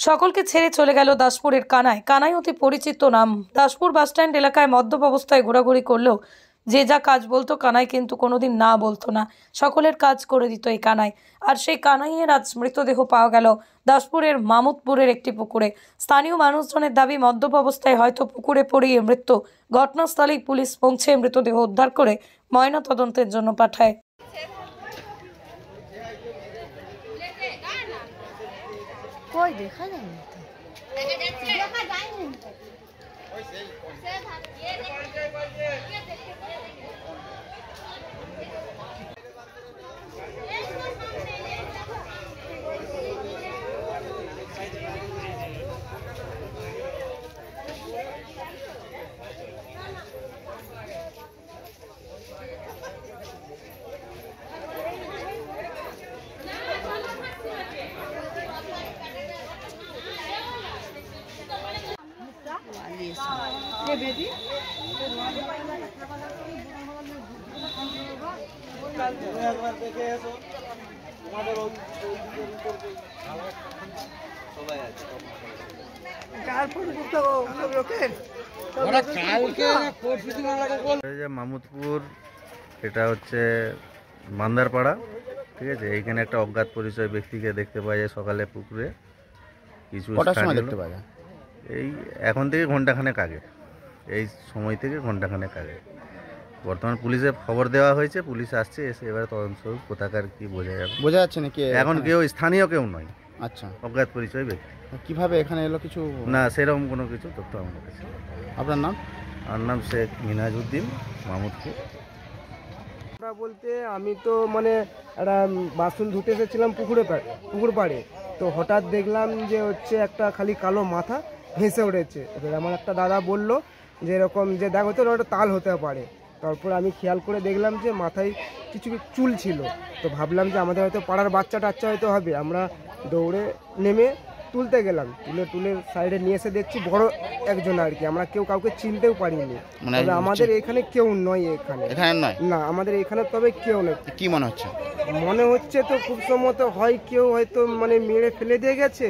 সকলকে ছেড়ে চলে গেল দাসপুরের কানাই। কানাই অতি পরিচিত নাম। দাসপুর বাসস্ট্যান্ড এলাকায় মদ্যপ অবস্থায় ঘোরাঘুরি করলেও যে যা কাজ বলতো কানাই কিন্তু কোনোদিন না বলতো না। সকলের কাজ করে দিত এই কানাই। আর সেই কানাইয়ের আজ মৃতদেহ পাওয়া গেল দাসপুরের মামুদপুরের একটি পুকুরে। স্থানীয় মানুষজনের দাবি, মদ্যপ অবস্থায় হয়তো পুকুরে পড়িয়ে মৃত্যু। ঘটনাস্থলেই পুলিশ পৌঁছে মৃতদেহ উদ্ধার করে ময়নাতদন্তের জন্য পাঠায়। कोई देखा नहीं था। देखा जाएंगे মামুদপুর, এটা হচ্ছে মান্দারপাড়া, ঠিক আছে। এইখানে একটা অজ্ঞাত পরিচয় ব্যক্তিকে দেখতে পাওয়া যায় সকালে পুকুরে। কিছু দেখতে পাওয়া যায় এই এখন থেকে ঘন্টাখানেক আগে, এই সময় থেকে ঘন্টাখানেক আগে। বর্তমান পুলিশে খবর দেওয়া হয়েছে, পুলিশ আসছে, এসে এবারে তদন্ত কোথাকার কি বোঝা যাচ্ছে নাকি এখন কেউ স্থানীয় কেউ নয়। আচ্ছা, অজ্ঞাত পরিচয় ব্যক্তি। কিভাবে এখানে এলো কিছু না, সেরকম কোনো কিছু তথ্য আমার কাছে। আপনার নাম? আমার নাম শেখ মিনাজউদ্দিন, মামুদপুর। বলতে আমি তো মানে একটা বাসন ধুতে এসেছিলাম পুকুর পাড়ে, তো হঠাৎ দেখলাম যে হচ্ছে একটা খালি কালো মাথা ভেসে উঠেছে। এবার আমার একটা দাদা বললো যে এরকম যে দেখ হয়তো ওটা তাল হতে পারে। তারপর আমি খেয়াল করে দেখলাম যে মাথায় কিছু চুল ছিল, তো ভাবলাম যে আমাদের হয়তো পাড়ার বাচ্চা টাচ্চা হয়তো হবে। আমরা দৌড়ে নেমে তুলতে গেলাম, তুলে সাইডে নিয়ে এসে দেখছি বড় একজন আর কি। আমরা কেউ কাউকে চিনতেও পারিনি, তবে আমাদের এখানে কেউ নয়, এখানে নয় না, আমাদের এখানে তবে কেউ নেই। কি মনে হচ্ছে তো খুব সম্ভবত হয় কেউ হয়তো মানে মেরে ফেলে দিয়ে গেছে,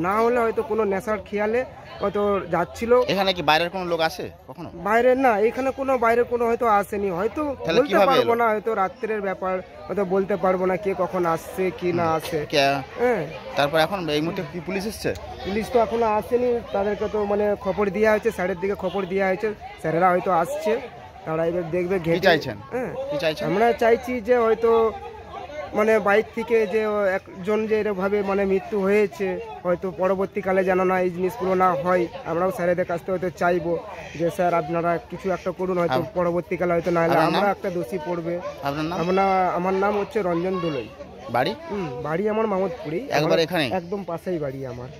না হলে হয়তো কোনো নেশার খেয়ালে হয়তো যাচ্ছিল। এখানে কি বাইরের কোনো লোক আসে কখনো? বাইরের না, এখানে কোনো বাইরের কোনো হয়তো আসেনি, হয়তো বলতে পারবো না, হয়তো রাত্রের ব্যাপার, হয়তো বলতে পারবো না কে কখন আসছে কি না আসে। হ্যাঁ, তারপর এখন এই মুহূর্তে কি পুলিশ এসছে? পুলিশ তো এখনো আসেনি, তাদেরকে তো মানে খবর দেওয়া হয়েছে, স্যারের দিকে খবর দেওয়া হয়েছে, স্যারেরা হয়তো আসছে, তারা এবার দেখবে। ঘেটে চাইছেন? হ্যাঁ, আমরা চাইছি যে হয়তো মানে বাইক থেকে যে একজন যে এরকমভাবে মানে মৃত্যু হয়েছে, হয়তো পরবর্তীকালে যেন না এই জিনিসগুলো না হয়। আমরাও স্যারেদের কাছ থেকে হয়তো চাইবো যে স্যার আপনারা কিছু একটা করুন, হয়তো পরবর্তীকালে হয়তো না হলে আমরা একটা দোষী পড়বে। আমার নাম হচ্ছে রঞ্জন দোলই। বাড়ি আমার মামুদপুরেই, একদম পাশেই বাড়ি আমার।